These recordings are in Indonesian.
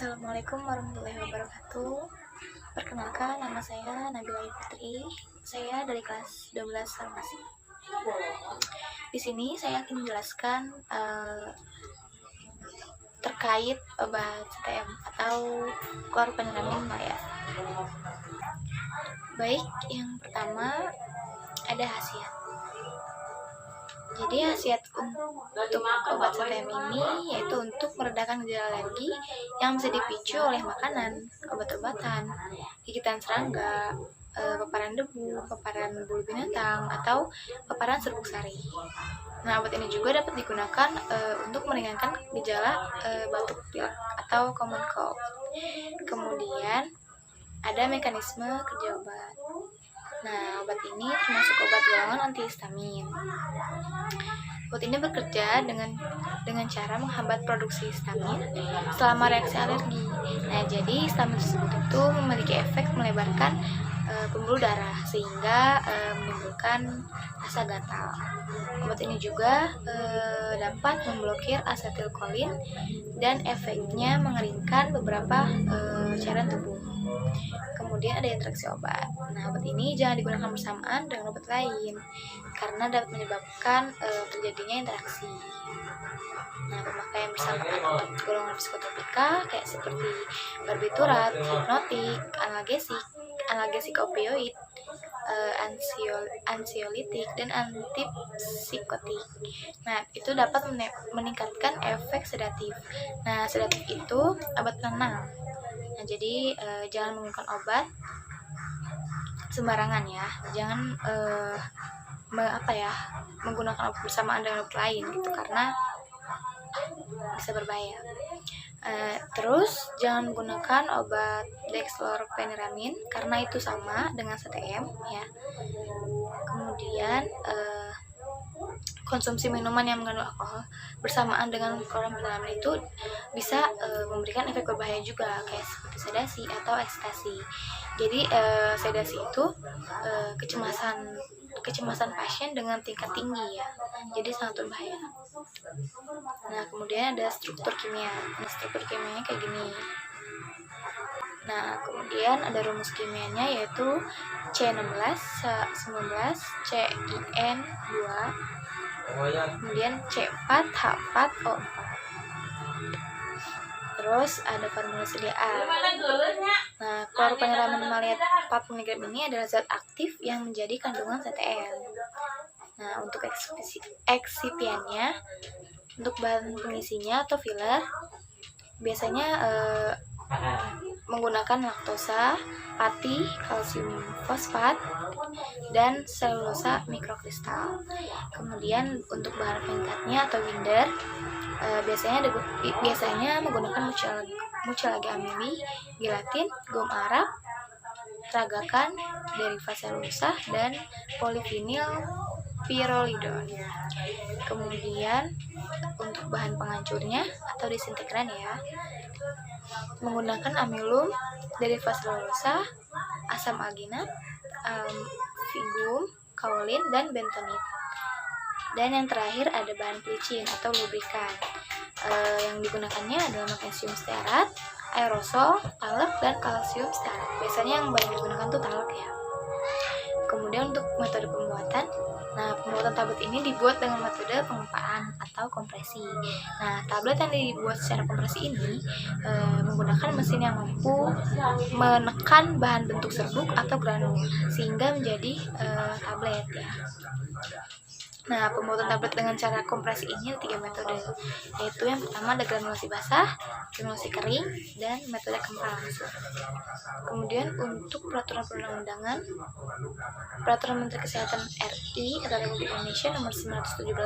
Assalamualaikum warahmatullahi wabarakatuh. Perkenalkan, nama saya Nabila Putri. Saya dari kelas 12 farmasi. Di sini saya akan menjelaskan terkait obat CTM atau chlorpheniramine maya. Baik, yang pertama ada khasiat. Jadi khasiat untuk obat CTM ini yaitu untuk meredakan gejala alergi yang bisa dipicu oleh makanan, obat-obatan, gigitan serangga, paparan debu, paparan bulu binatang, atau paparan serbuk sari. Nah, obat ini juga dapat digunakan untuk meringankan gejala batuk pilek atau common cold. Kemudian ada mekanisme kerja obat. Nah, obat ini termasuk obat golongan antihistamin. Obat ini bekerja dengan cara menghambat produksi histamin selama reaksi alergi. Nah, jadi histamin tersebut itu memiliki efek melebarkan pembuluh darah sehingga menimbulkan rasa gatal. Obat ini juga dapat memblokir asetilkolin dan efeknya mengeringkan beberapa cairan tubuh. Kemudian ada interaksi obat. Nah, obat ini jangan digunakan bersamaan dengan obat lain karena dapat menyebabkan terjadinya interaksi. Nah, pemakaian bersamaan obat golongan psikotropika kayak seperti barbiturat, hipnotik, analgesik opioid, ansiolitik, dan antipsikotik. Nah, itu dapat meningkatkan efek sedatif. Nah, sedatif itu obat penenang. Nah, jadi jangan menggunakan obat sembarangan ya. Jangan menggunakan obat bersamaan dengan obat lain gitu karena bisa berbahaya. Terus jangan menggunakan obat dexchlorpheniramine karena itu sama dengan CTM ya. Kemudian konsumsi minuman yang mengandung alkohol bersamaan dengan chlorpheniramine itu bisa memberikan efek berbahaya juga kayak seperti sedasi atau ekstasi. Jadi sedasi itu kecemasan pasien dengan tingkat tinggi ya. Jadi sangat berbahaya. Nah, kemudian ada struktur kimia. Nah, struktur kimianya kayak gini. Nah, kemudian ada rumus kimianya yaitu C16, CIN2, kemudian C4H4O4. Terus ada formula sediaan. Nah, chlorpheniramine maleat 40 mg ini adalah zat aktif yang menjadi kandungan CTM. Nah, untuk eksipiannya, untuk bahan pengisinya atau filler, biasanya menggunakan laktosa, pati, kalsium fosfat, dan selulosa mikrokristal. Kemudian untuk bahan pengikatnya atau binder, biasanya menggunakan mucilage amili, gelatin, gom arab, ragakan, derivat selulosa, dan polivinil pyrrolidon. Kemudian untuk bahan penghancurnya atau disintegran ya, menggunakan amilum, derivat selulosa, asam alginat, amfigum, kaolin, dan bentonit. Dan yang terakhir ada bahan pelicin atau lubrikan. Yang digunakannya adalah magnesium stearat, aerosol, talek, dan kalsium stearat. Biasanya yang banyak digunakan tuh talek ya. Kemudian untuk metode pembuatan, nah pembuatan tablet ini dibuat dengan metode pengempaan atau kompresi. Nah, tablet yang dibuat secara kompresi ini menggunakan mesin yang mampu menekan bahan bentuk serbuk atau granul sehingga menjadi tablet ya. Nah, pembuatan tablet dengan cara kompresi ini ada 3 metode, yaitu yang pertama ada granulasi basah, granulasi kering, dan metode kempal langsung. Kemudian untuk peraturan perundang-undangan, Peraturan Menteri Kesehatan RI atau Republik Indonesia nomor 917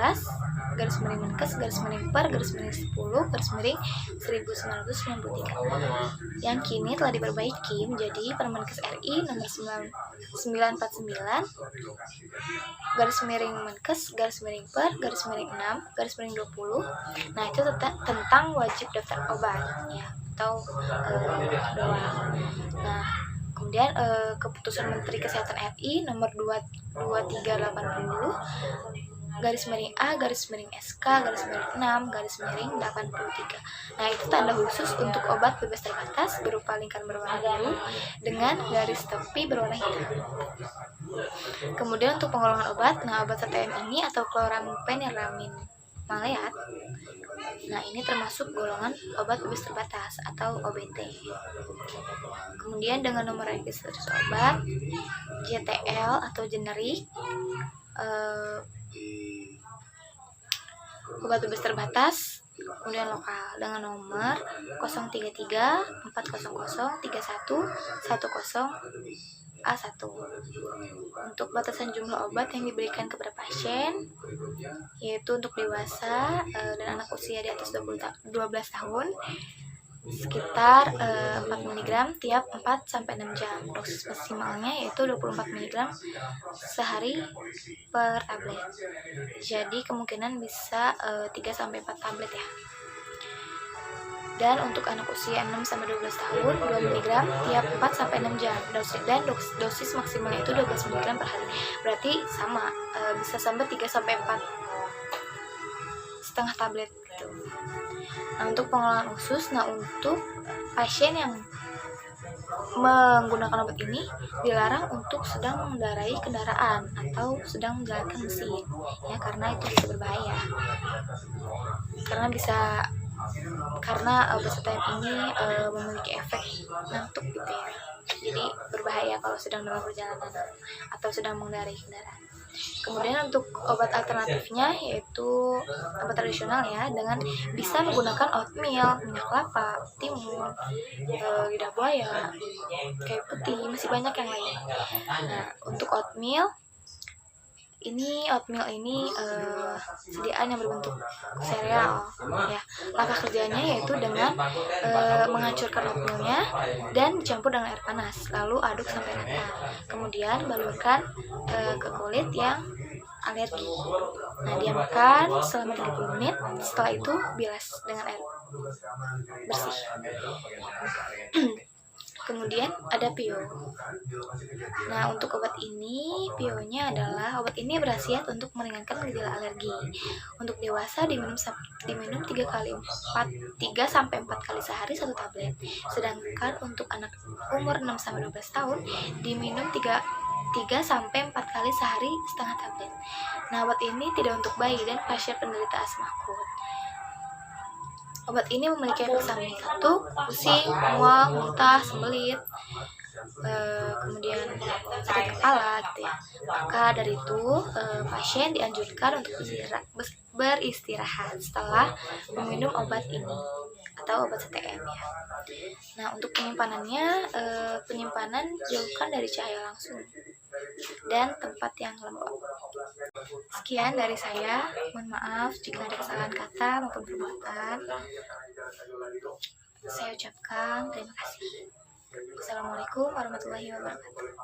garis miring Menkes garis miring per garis miring 10 garis miring 1993 yang kini telah diperbaiki menjadi Permenkes RI nomor 949 garis miring Menkes garis miring per garis miring 6 garis miring 20. Nah, itu tentang wajib daftar obat ya atau doang. Nah, kemudian keputusan Menteri Kesehatan RI nomor 2380 garis miring A, garis miring SK, garis miring 6, garis miring 83. Nah, itu tanda khusus untuk obat bebas terbatas berupa lingkaran berwarna biru dengan garis tepi berwarna hitam. Kemudian untuk penggolongan obat, nah obat CTM ini atau kloramfeniramin maleat, nah ini termasuk golongan obat bebas terbatas atau OBT. Kemudian dengan nomor registrasi obat JTL atau generik, obat bebas terbatas, kemudian lokal dengan nomor 033 400 31 10 A1. Untuk batasan jumlah obat yang diberikan kepada pasien yaitu untuk dewasa dan anak usia di atas 12 tahun sekitar 4 mg tiap 4-6 jam. Dosis maksimalnya yaitu 24 mg sehari per tablet. Jadi kemungkinan bisa 3-4 tablet ya. Dan untuk anak usia 6-12 tahun 2 mg tiap 4-6 jam. Dosis maksimalnya itu 12 mg per hari. Berarti sama, bisa sampai 3-4 setengah tablet gitu. Nah, untuk pengelolaan khusus, nah untuk pasien yang menggunakan obat ini dilarang untuk sedang mengendarai kendaraan atau sedang menjalankan mesin ya, karena itu bisa berbahaya. Karena obat CTM ini memiliki efek ngantuk gitu ya. Jadi berbahaya kalau sedang dalam perjalanan atau sedang mengendarai kendaraan. Kemudian untuk obat alternatifnya yaitu obat tradisional ya, dengan bisa menggunakan oatmeal, minyak kelapa, timun, lidah buaya, kayu putih, masih banyak yang lain. Nah, untuk oatmeal ini sediaan yang berbentuk sereal ya. Langkah kerjanya yaitu dengan menghancurkan oatmealnya dan dicampur dengan air panas, lalu aduk sampai rata. Kemudian balurkan ke kulit yang alergi. Nah, diamkan selama 30 menit. Setelah itu bilas dengan air bersih. Kemudian ada PIO. Nah, untuk obat ini, PIO-nya adalah obat ini berkhasiat untuk meringankan gejala alergi. Untuk dewasa diminum 3-4 kali sehari 1 tablet. Sedangkan untuk anak umur 6-12 tahun diminum 3-4 kali sehari setengah tablet. Nah, obat ini tidak untuk bayi dan pasien penderita asma akut. Obat ini memiliki efek samping kantuk, pusing, mual, muntah, sembelit, kemudian sakit kepala gitu ya. Maka dari itu pasien dianjurkan untuk beristirahat setelah meminum obat ini atau obat CTM ya. Nah, untuk penyimpanan jauhkan dari cahaya langsung dan tempat yang lembab. Sekian dari saya, mohon maaf jika ada kesalahan kata maupun perbuatan. Saya ucapkan terima kasih. Assalamualaikum warahmatullahi wabarakatuh.